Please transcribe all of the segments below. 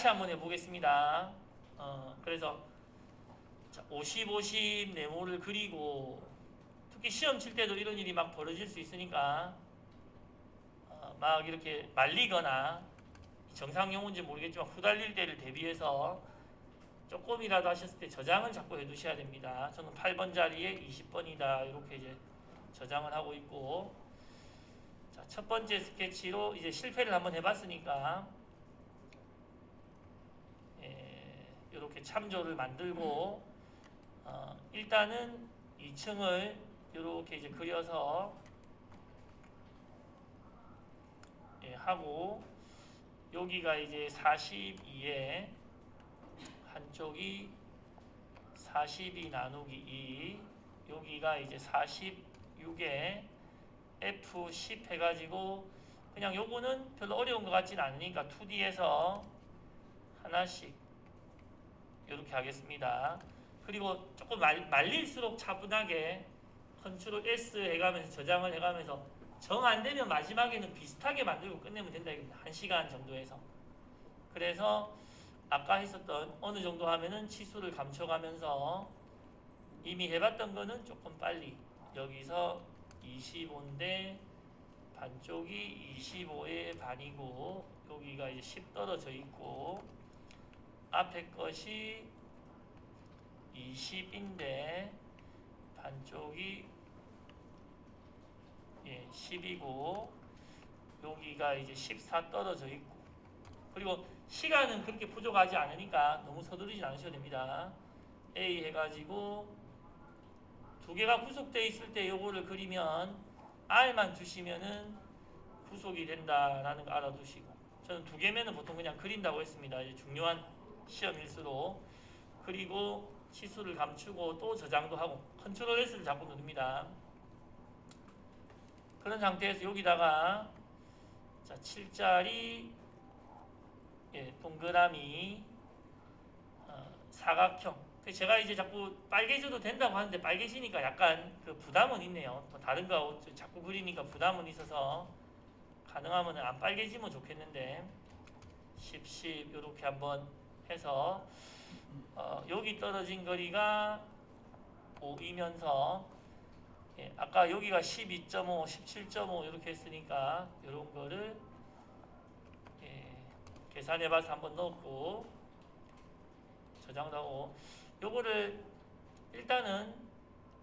다시 한번 해보겠습니다. 그래서 자, 50, 50 네모를 그리고 특히 시험 칠 때도 이런 일이 막 벌어질 수 있으니까 막 이렇게 말리거나 정상 용어인지 모르겠지만 후달릴 때를 대비해서 조금이라도 하셨을 때 저장은 자꾸 해두셔야 됩니다. 저는 8번 자리에 20번이다 이렇게 이제 저장을 하고 있고, 자, 첫 번째 스케치로 이제 실패를 한번 해봤으니까 이렇게 참조를 만들고 일단은 2층을 이렇게 이제 그려서 하고, 여기가 이제 42에 한쪽이 42 나누기 2, 여기가 이제 46에 F10 해가지고, 그냥 요거는 별로 어려운 것 같진 않으니까 2D에서 하나씩 이렇게 하겠습니다. 그리고 조금 말릴수록 차분하게 컨트롤 S 해가면서 저장을 해가면서 정 안되면 마지막에는 비슷하게 만들고 끝내면 된다. 1시간 정도에서. 그래서 아까 했었던 어느 정도 하면은 치수를 감춰가면서 이미 해봤던 거는 조금 빨리, 여기서 25인데 반쪽이 25의 반이고 여기가 이제 10 떨어져 있고 앞에 것이 20인데 반쪽이 10이고 여기가 이제 14 떨어져 있고, 그리고 시간은 그렇게 부족하지 않으니까 너무 서두르진 않으셔도 됩니다. A 해가지고 두 개가 구속되어 있을 때 요거를 그리면 R만 주시면은 구속이 된다라는 거 알아두시고, 저는 두 개면은 보통 그냥 그린다고 했습니다. 이제 중요한 시험일수록. 그리고 치수를 감추고 또 저장도 하고 컨트롤 S를 자꾸 누릅니다. 그런 상태에서 여기다가 자 7짜리 동그라미 사각형, 제가 이제 자꾸 빨개져도 된다고 하는데 빨개지니까 약간 그 부담은 있네요. 뭐 다른 거 자꾸 그리니까 부담은 있어서 가능하면 안 빨개지면 좋겠는데 10, 10 이렇게 한번 해서 여기 떨어진 거리가 5이면서 아까 여기가 12.5, 17.5 이렇게 했으니까 이런 거를 계산해봐서 한번 넣었고 저장도 하고, 요거를 일단은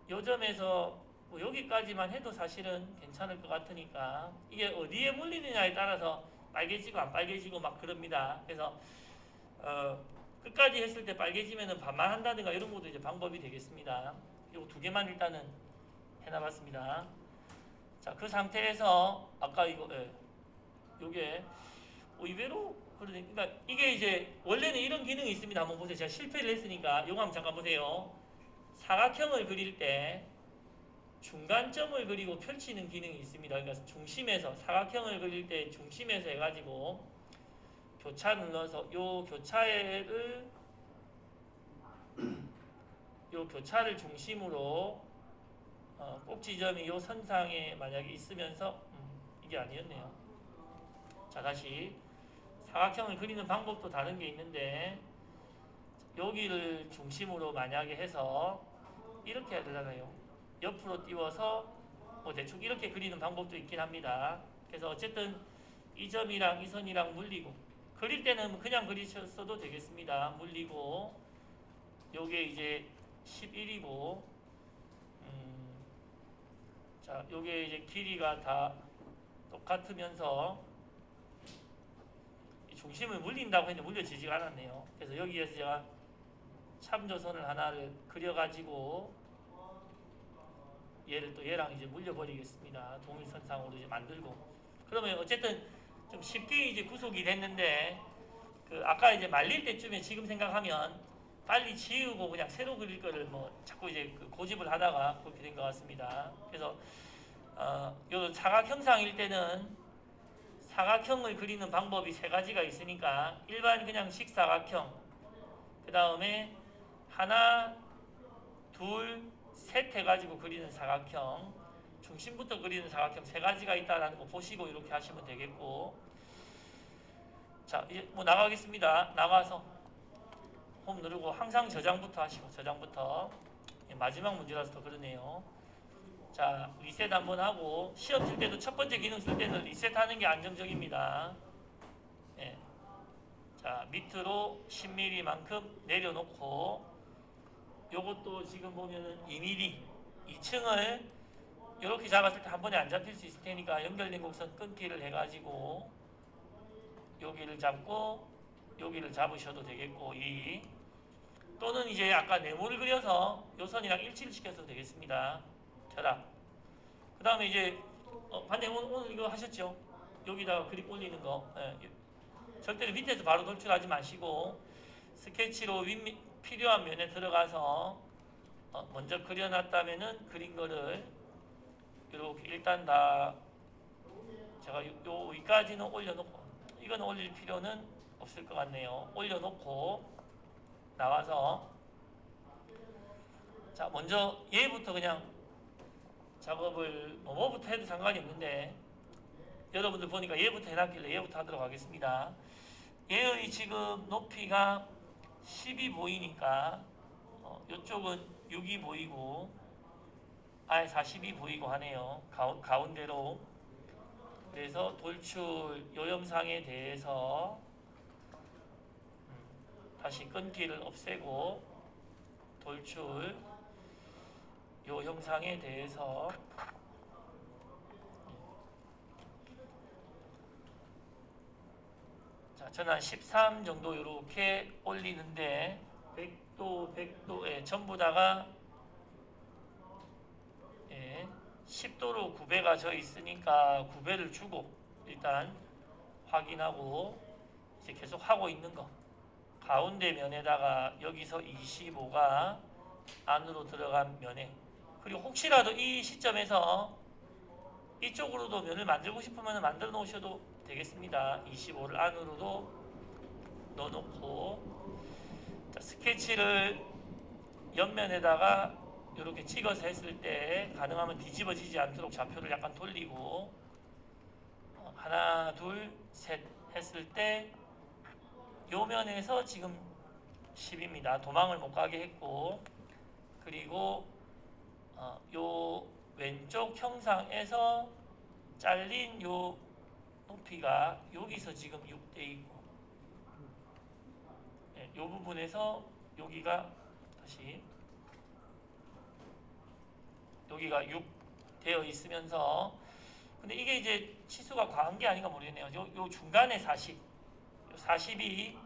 요 점에서 뭐 여기까지만 해도 사실은 괜찮을 것 같으니까 이게 어디에 물리느냐에 따라서 빨개지고 안 빨개지고 막 그럽니다. 그래서 끝까지 했을 때 빨개지면은 반만 한다든가 이런 것도 이제 방법이 되겠습니다. 요거 두 개만 일단은 해놔봤습니다. 자, 그 상태에서 아까 이거 요게 의외로 그러니까 이게 이제 원래는 이런 기능이 있습니다. 한번 보세요. 제가 실패를 했으니까 요거 한번 잠깐 보세요. 사각형을 그릴 때 중간점을 그리고 펼치는 기능이 있습니다. 그러니까 중심에서 사각형을 그릴 때 중심에서 해가지고 교차 눌러서 요 교차를 요 교차를 중심으로 꼭지점이 요 선상에 만약에 있으면서 이게 아니었네요. 자, 다시 사각형을 그리는 방법도 다른 게 있는데 여기를 중심으로 만약에 해서 이렇게 해야 되잖아요. 옆으로 띄워서 뭐 대충 이렇게 그리는 방법도 있긴 합니다. 그래서 어쨌든 이 점이랑 이 선이랑 물리고, 그릴 때는 그냥 그리셨어도 되겠습니다. 물리고 요게 이제 11이고 자, 요게 이제 길이가 다 똑같으면서 중심을 물린다고 했는데 물려지지가 않았네요. 그래서 여기에서 제가 참조선을 하나를 그려가지고 얘를 또 얘랑 이제 물려버리겠습니다. 동일선상으로 이제 만들고. 그러면 어쨌든 좀 쉽게 이제 구속이 됐는데 그 아까 이제 말릴 때쯤에 지금 생각하면 빨리 지우고 그냥 새로 그릴 거를 뭐 자꾸 이제 그 고집을 하다가 그렇게 된 것 같습니다. 그래서 요 사각형상일 때는 사각형을 그리는 방법이 세 가지가 있으니까 일반 그냥 식사각형, 그 다음에 하나, 둘, 셋 해가지고 그리는 사각형, 중심부터 그리는 사각형 세 가지가 있다는 거 보시고 이렇게 하시면 되겠고, 자, 이제 뭐 나가겠습니다. 나가서 홈 누르고 항상 저장부터 하시고 저장부터. 예, 마지막 문제라서 더 그러네요. 자, 리셋 한번 하고 시험 칠 때도 첫 번째 기능 쓸 때는 리셋하는 게 안정적입니다. 예. 자, 밑으로 10mm만큼 내려놓고 요것도 지금 보면은 2mm 2층을 이렇게 잡았을 때 한 번에 안 잡힐 수 있을 테니까 연결된 곡선 끊기를 해가지고 여기를 잡고 여기를 잡으셔도 되겠고 또는 이제 아까 네모를 그려서 요 선이랑 일치를 시켜서도 되겠습니다. 결합. 그 다음에 이제 반장님 오늘 이거 하셨죠? 여기다가 그립 올리는 거. 예. 절대로 밑에서 바로 돌출하지 마시고 스케치로 필요한 면에 들어가서 먼저 그려놨다면은 그린 거를 이렇게 일단 다 제가 요 위까지는 올려놓고 이건 올릴 필요는 없을 것 같네요. 올려놓고 나와서 자 먼저 얘부터 그냥 작업을 뭐부터 해도 상관이 없는데 여러분들 보니까 얘부터 해놨길래 얘부터 하도록 하겠습니다. 얘의 지금 높이가 10이 보이니까 이쪽은 6이 보이고 아예 40이 보이고 하네요. 가운데로. 그래서 돌출 요 영상에 대해서 다시 끊기를 없애고 돌출 요 형상에 대해서 자, 저는 한 13 정도 이렇게 올리는데 100도, 100도에 전부 다가 10도로 9배가 져 있으니까 9배를 주고 일단 확인하고 이제 계속 하고 있는 거. 가운데 면에다가 여기서 25가 안으로 들어간 면에 그리고 혹시라도 이 시점에서 이쪽으로도 면을 만들고 싶으면 만들어 놓으셔도 되겠습니다. 25를 안으로도 넣어놓고 자, 스케치를 옆면에다가 이렇게 찍어서 했을 때 가능하면 뒤집어지지 않도록 좌표를 약간 돌리고 하나 둘 셋 했을 때 요 면에서 지금 10입니다. 도망을 못 가게 했고 그리고 요 왼쪽 형상에서 잘린 요 높이가 여기서 지금 6돼 있고 요 부분에서 여기가 다시 여기가 6 되어 있으면서 근데 이게 이제 치수가 과한 게 아닌가 모르겠네요. 요 중간에 40 40이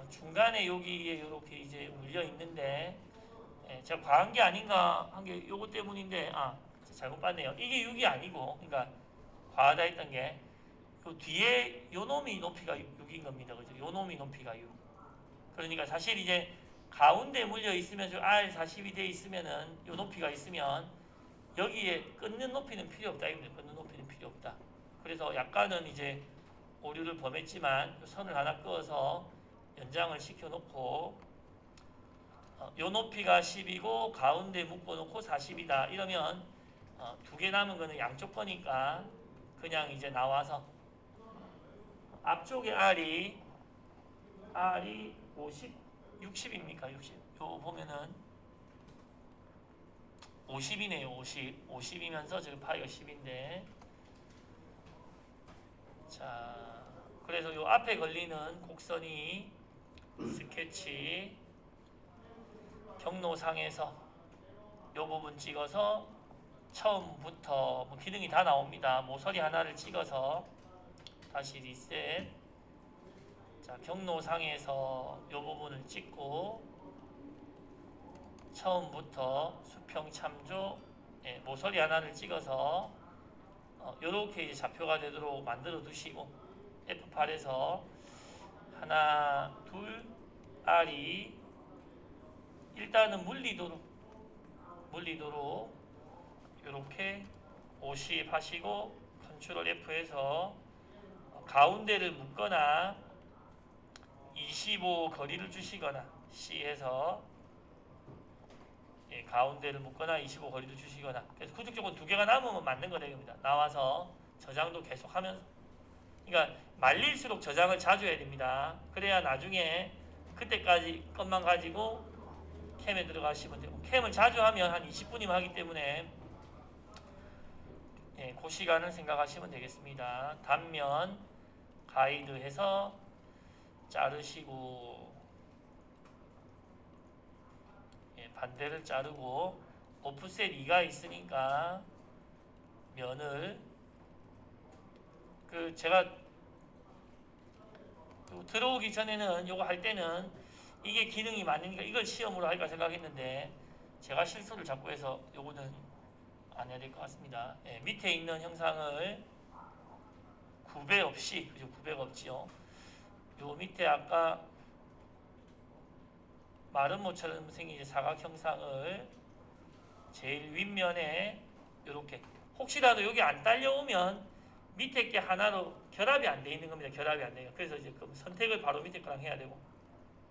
중간에 여기에 이렇게 이제 물려 있는데 제가 과한 게 아닌가 한 게 요거 때문인데 잘못 봤네요. 이게 6이 아니고 그러니까 과하다 했던 게 요 뒤에 요 놈이 높이가 6인 겁니다. 그죠? 요 놈이 높이가 6. 그러니까 사실 이제 가운데 물려 있으면 R40이 돼 있으면은 요 높이가 있으면 여기에 끊는 높이는 필요 없다. 이겁니다. 끊는 높이는 필요 없다. 그래서 약간은 이제 오류를 범했지만 선을 하나 그어서 연장을 시켜놓고 요 높이가 10이고 가운데 묶어놓고 40이다. 이러면 두 개 남은 거는 양쪽 거니까 그냥 이제 나와서 앞쪽에 R이 50, 60입니까? 60. 요 보면은 50이네요. 50. 50이면서 지금 파이가 10인데 자 그래서 요 앞에 걸리는 곡선이 스케치 경로상에서 요 부분 찍어서 처음부터 뭐 기능이 다 나옵니다. 모서리 하나를 찍어서 다시 리셋. 자, 경로상에서 요 부분을 찍고 처음부터 수평 참조 모서리 하나를 찍어서 요렇게 이제 좌표가 되도록 만들어 두시고 F8에서 하나 둘 R이 일단은 물리도로 이렇게 50 하시고 컨트롤 F에서 가운데를 묶거나 25 거리를 주시거나 C에서 가운데를 묶거나 25 거리를 주시거나 그래서 구축 조건 두 개가 남으면 맞는 거다 이겁니다. 나와서 저장도 계속 하면서 그러니까 말릴수록 저장을 자주 해야 됩니다. 그래야 나중에 그때까지 것만 가지고 캠에 들어가시면 되고, 캠을 자주 하면 한 20분이면 하기 때문에 예, 그 시간을 생각하시면 되겠습니다. 단면 가이드 해서 자르시고, 예, 반대를 자르고, 오프셋 2가 있으니까 면을 제가 들어오기 전에는 요거 할 때는 이게 기능이 맞으니까 이걸 시험으로 할까 생각했는데 제가 실수를 자꾸 해서 요거는 안 해야 될 것 같습니다. 예, 밑에 있는 형상을 구배 없이, 그죠? 구배가 없지요. 요 밑에 아까 마른 모처럼 생긴 이제 사각 형상을 제일 윗면에 요렇게, 혹시라도 여기 안 딸려오면 밑에 게 하나로 결합이 안 돼 있는 겁니다. 결합이 안 돼요. 그래서 이제 그 선택을 바로 밑에 거랑 해야 되고,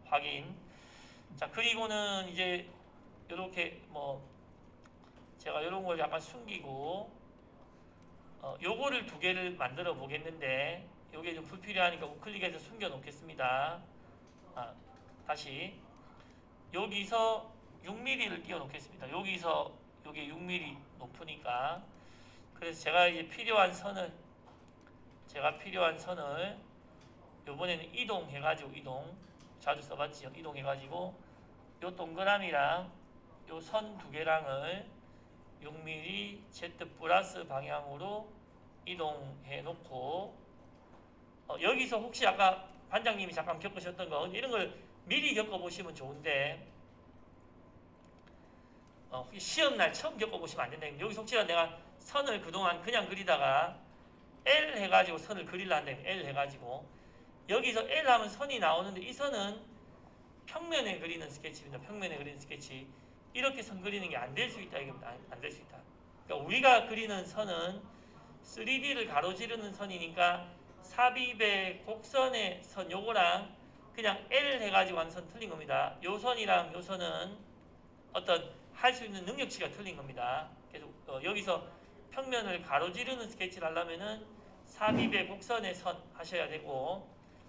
확인. 자, 그리고는 이제 요렇게 뭐 제가 요런 걸 약간 숨기고 요거를 두 개를 만들어 보겠는데 요게 좀 불필요하니까 우클릭해서 숨겨 놓겠습니다. 다시 여기서 6mm를 띄워 놓겠습니다. 여기서 요게 6mm 높으니까, 그래서 제가 필요한 선을 요번에는 이동해가지고, 자주 써봤지요. 이동해가지고 요 동그라미랑 요 선 두 개랑을 6mm Z 플러스 방향으로 이동해 놓고, 여기서 혹시 아까 반장님이 잠깐 겪으셨던 거 이런 걸 미리 겪어보시면 좋은데 시험날 처음 겪어보시면 안 된다. 여기서 혹시라도 내가 선을 그동안 그냥 그리다가 L 해가지고 선을 그리려 한다. L 해가지고 여기서 L 하면 선이 나오는데 이 선은 평면에 그리는 스케치입니다. 평면에 그리는 스케치. 이렇게 선 그리는 게 안 될 수 있다. 이겁니다. 안 될 수 있다. 그러니까 우리가 그리는 선은 3D를 가로지르는 선이니까 삽입의 곡선의 선 요거랑 그냥 L 해가지고 하는 선 틀린 겁니다. 요 선이랑 요 선은 어떤 할 수 있는 능력치가 틀린 겁니다. 그래서 여기서 평면을 가로지르는 스케치를 하려면은 삽입의 곡선의 선 하셔야 되고,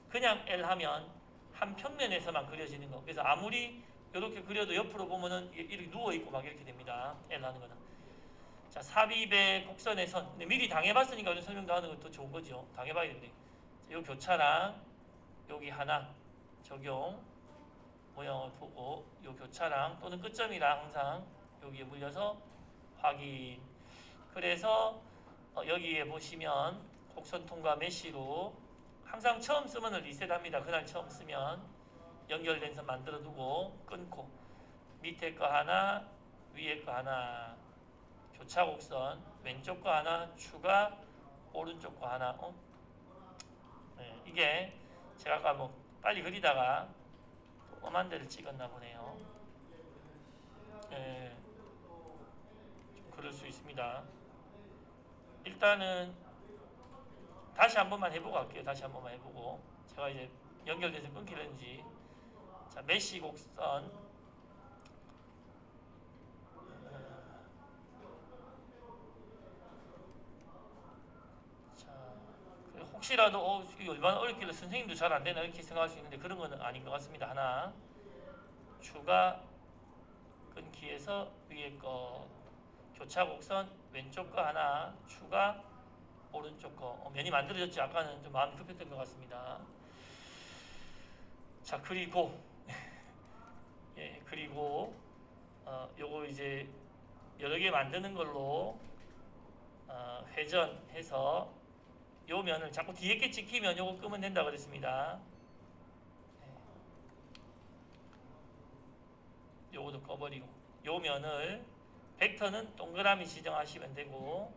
그냥 L 하면 한 평면에서만 그려지는 거. 그래서 아무리 이렇게 그려도 옆으로 보면은 이렇게 누워있고 막 이렇게 됩니다. L 하는 거는. 자, 삽입의 곡선의 선. 근데 미리 당해봤으니까 오늘 설명도 하는 것도 좋은 거죠. 당해봐야 되는데. 이 교차랑 여기 하나 적용. 모양을 보고 이 교차랑 또는 끝점이랑 항상 여기에 물려서 확인. 그래서 여기에 보시면 곡선 통과 메쉬로 항상 처음 쓰면 리셋합니다. 그날 처음 쓰면 연결된 선 만들어 두고 끊고, 밑에 거 하나 위에 거 하나 교차 곡선, 왼쪽 거 하나 추가, 오른쪽 거 하나. 네, 이게 제가 아까 뭐 빨리 그리다가 엄한 데를 찍었나 보네요. 예, 좀 그럴 수 있습니다. 일단은 다시 한 번만 해보고 할게요. 다시 한 번만 해보고 제가 이제 연결돼서 끊기는지. 자, 메쉬 곡선. 자, 혹시라도 이게 얼마나 어렵길래 선생님도 잘 안 되나 이렇게 생각할 수 있는데 그런 건 아닌 것 같습니다. 하나 추가 끊기에서 위에 거 교차 곡선, 왼쪽 거 하나 추가, 오른쪽 거. 면이 만들어졌죠. 아까는 좀 마음이 급했던 것 같습니다. 자, 그리고 예, 그리고 요거 이제 여러 개 만드는 걸로 회전해서 요 면을 자꾸 뒤에 게 찍히면 요거 끄면 된다 그랬습니다. 요거도 꺼버리고 요 면을 벡터는 동그라미 지정하시면 되고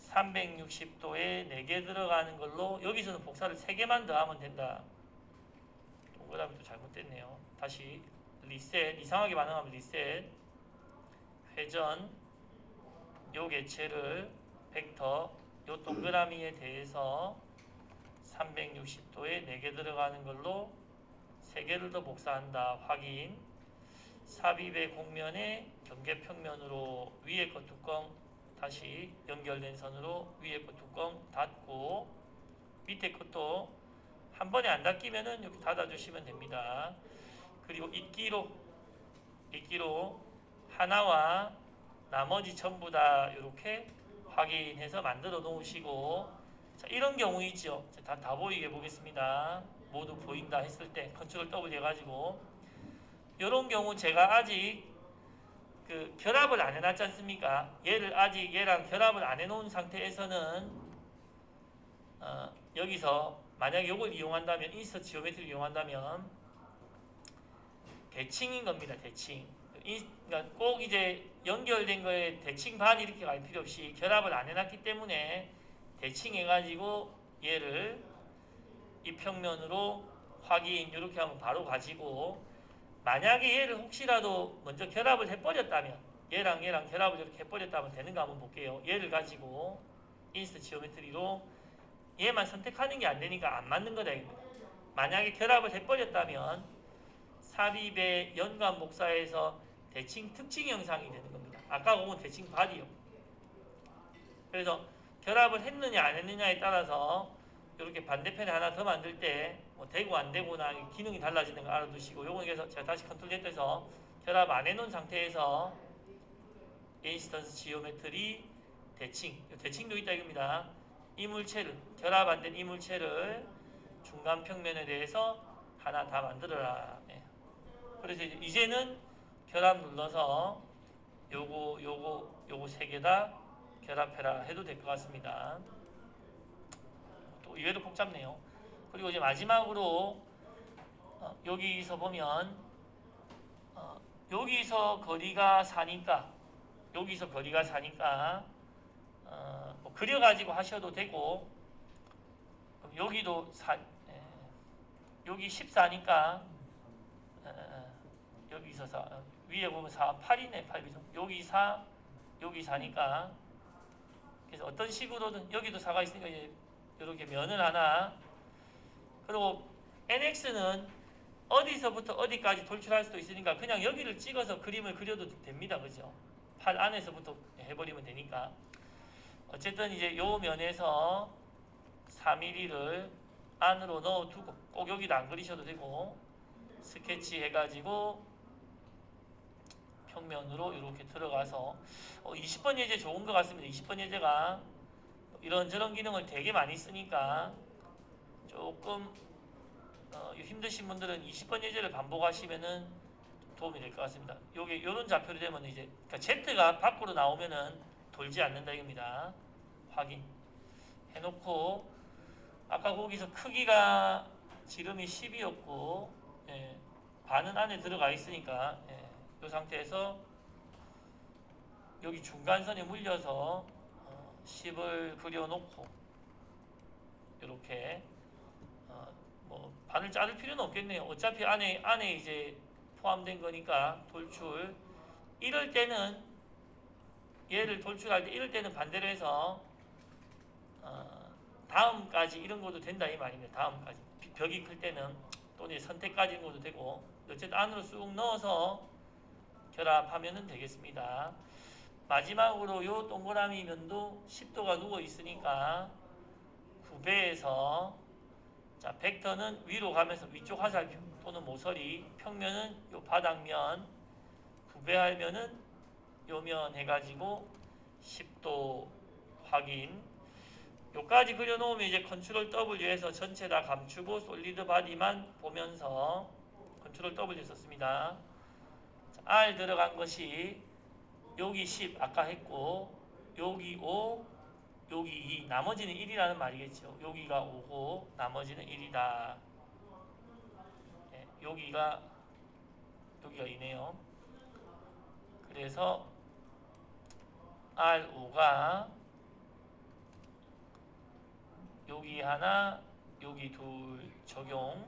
360도에 4개 들어가는 걸로 여기서는 복사를 3개만 더 하면 된다. 동그라미도 잘못됐네요. 다시 리셋, 이상하게 반응하면 리셋, 회전, 요 개체를 벡터, 요 동그라미에 대해서 360도에 4개 들어가는 걸로 3개를 더 복사한다. 확인. 삽입의 곡면에 경계평면으로 위에 거 뚜껑 다시 연결된 선으로 위에 거 뚜껑 닫고, 밑에 것도 한 번에 안 닦이면은 여기 닫아주시면 됩니다. 그리고 이끼로 하나와 나머지 전부 다 이렇게 확인해서 만들어 놓으시고, 자, 이런 경우 있죠. 다 보이게 보겠습니다. 모두 보인다 했을 때 컨트롤 W 해가지고, 이런 경우 제가 아직 그 결합을 안 해놨지 않습니까? 얘를 아직 얘랑 결합을 안 해놓은 상태에서는 여기서 만약에 이걸 이용한다면, 인서트 지오메트리를 이용한다면 대칭인 겁니다. 대칭. 그러니까 꼭 이제 연결된 거에 대칭 반 이렇게 갈 필요 없이 결합을 안 해놨기 때문에 대칭해가지고 얘를 이 평면으로 확인 이렇게 하면 바로 가지고, 만약에 얘를 혹시라도 먼저 결합을 해버렸다면, 얘랑 결합을 이렇게 해버렸다면 되는가 한번 볼게요. 얘를 가지고 인스트 지오메트리로 얘만 선택하는 게 안 되니까 안 맞는 거다. 만약에 결합을 해버렸다면 삽입의 연관 복사에서 대칭 특징 형상이 되는 겁니다. 아까 보면 대칭 바디요. 그래서 결합을 했느냐 안 했느냐에 따라서 이렇게 반대편에 하나 더 만들 때 뭐 되고 안 되고나 기능이 달라지는 거 알아두시고, 요거 그래서 제가 다시 컨트롤 Z해서 결합 안 해놓은 상태에서 인스턴스 지오메트리 대칭도 있다 이겁니다. 이물체를 결합 안 된 이물체를 중간 평면에 대해서 하나 다 만들어라. 네. 그래서 이제는 결합 눌러서 요거 세 개 다 결합해라 해도 될 것 같습니다. 또 이외로 복잡네요. 그리고 이제 마지막으로 여기서 보면 여기서 거리가 4니까 뭐 그려가지고 하셔도 되고, 그럼 여기도 여기 14니까 여기서 4, 위에 보면 4, 8이네. 8이죠. 여기 4, 여기 4니까, 그래서 어떤 식으로든 여기도 4가 있으니까 이렇게 면을 하나, 그리고 NX는 어디서부터 어디까지 돌출할 수도 있으니까 그냥 여기를 찍어서 그림을 그려도 됩니다. 그죠? 팔 안에서부터 해버리면 되니까. 어쨌든 이제 요 면에서 4mm를 안으로 넣어두고, 꼭 여기도 안 그리셔도 되고, 스케치 해가지고 평면으로 이렇게 들어가서 20번 예제 좋은 것 같습니다. 20번 예제가 이런저런 기능을 되게 많이 쓰니까 조금 힘드신 분들은 20번 예제를 반복하시면은 도움이 될 것 같습니다. 요게 요런 좌표로 되면 이제 그러니까 Z가 밖으로 나오면은 돌지 않는다 이겁니다. 확인 해놓고, 아까 거기서 크기가 지름이 10이었고 반은 안에 들어가 있으니까 이 상태에서 여기 중간선에 물려서 10을 그려놓고, 이렇게 뭐 반을 자를 필요는 없겠네요. 어차피 안에 이제 포함된 거니까 돌출. 이럴 때는 얘를 돌출할 때 이럴 때는 반대로 해서 다음까지 이런 것도 된다 이 말입니다. 다음까지 벽이 클 때는 또는 선택까지 이런 것도 되고, 어쨌든 안으로 쑥 넣어서 결합하면 되겠습니다. 마지막으로 요 동그라미 면도 10도가 누워 있으니까 9배에서 자, 벡터는 위로 가면서 위쪽 화살표 또는 모서리, 평면은 요 바닥면, 9배하면은 요 면 해가지고 10도 확인. 요까지 그려놓으면 이제 컨트롤 W에서 전체 다 감추고 솔리드 바디만 보면서 컨트롤 W 썼습니다. 자, R 들어간 것이 여기 10 아까 했고, 여기 5, 여기 2, 나머지는 1이라는 말이겠죠. 여기가 5고 나머지는 1이다. 네, 여기가 2네요. 그래서 R5가 여기 하나, 여기 둘 적용.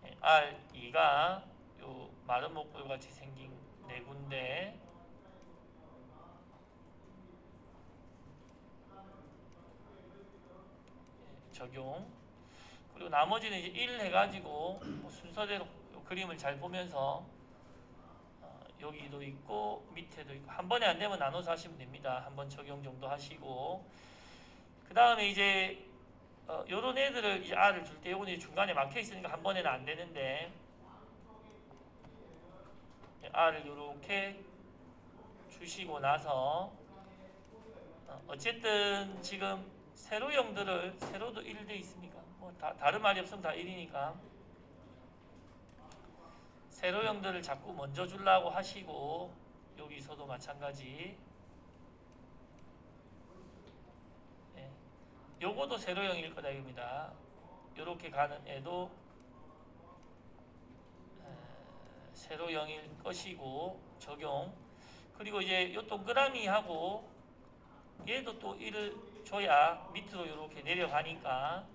네, R2가 요 마른 목골 같이 생긴 네 군데, 적용. 그리고 나머지는 이제 1 해가지고 뭐 순서대로 그림을 잘 보면서 여기도 있고 밑에도 있고, 한 번에 안 되면 나눠서 하시면 됩니다. 한 번 적용 정도 하시고, 그 다음에 이제 요런 애들을 이제 R을 줄 때 요거는 중간에 막혀 있으니까 한 번에는 안 되는데 R을 요렇게 주시고 나서 어쨌든 지금 세로형들을 세로도 1돼 있습니까? 뭐 다른 말이 없으면 다 1이니까 세로형들을 자꾸 먼저 주려고 하시고 여기서도 마찬가지 요거도 세로형일 거다 이겁니다. 요렇게 가는 애도 세로형일 것이고 적용. 그리고 이제 요 동그라미하고 얘도 또 1을 줘야 밑으로 요렇게 내려가니까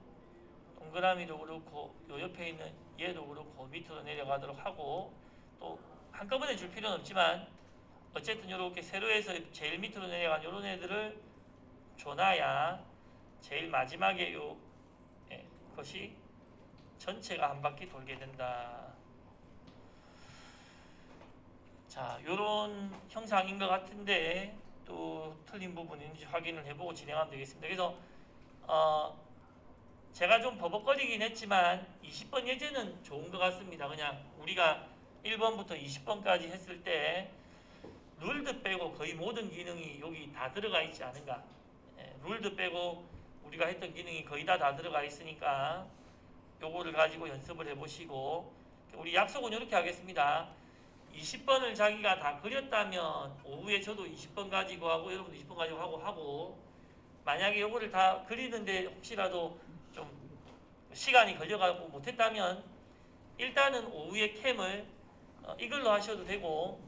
동그라미도 그렇고 요 옆에 있는 얘도 그렇고 밑으로 내려가도록 하고 또 한꺼번에 줄 필요는 없지만 어쨌든 요렇게 세로에서 제일 밑으로 내려간 요런 애들을 줘놔야 제일 마지막에 요 것이 전체가 한 바퀴 돌게 된다. 자, 요런 형상인 것 같은데 또 틀린 부분인지 확인을 해보고 진행하면 되겠습니다. 그래서 제가 좀 버벅거리긴 했지만 20번 예제는 좋은 것 같습니다. 그냥 우리가 1번부터 20번까지 했을 때 룰드 빼고 거의 모든 기능이 여기 다 들어가 있지 않은가. 룰드 빼고 우리가 했던 기능이 거의 다 들어가 있으니까 요거를 가지고 연습을 해보시고 우리 약속은 이렇게 하겠습니다. 20번을 자기가 다 그렸다면 오후에 저도 20번 가지고 하고 여러분도 20번 가지고 하고 만약에 요거를 다 그리는데 혹시라도 좀 시간이 걸려가지고 못했다면 일단은 오후에 캠을 이걸로 하셔도 되고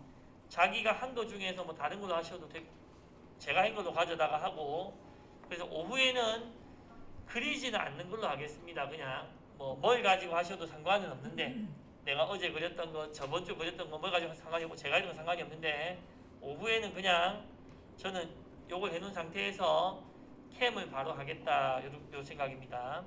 자기가 한 거 중에서 뭐 다른 걸로 하셔도 되고 제가 한 걸로 가져다가 하고 그래서 오후에는 그리지는 않는 걸로 하겠습니다. 그냥 뭘 가지고 하셔도 상관은 없는데 내가 어제 그렸던 거 저번 주 그렸던 거 뭘 가지고 상관이 없고 제가 이런 건 상관이 없는데 오후에는 그냥 저는 요걸 해놓은 상태에서 캠을 바로 하겠다 요 생각입니다.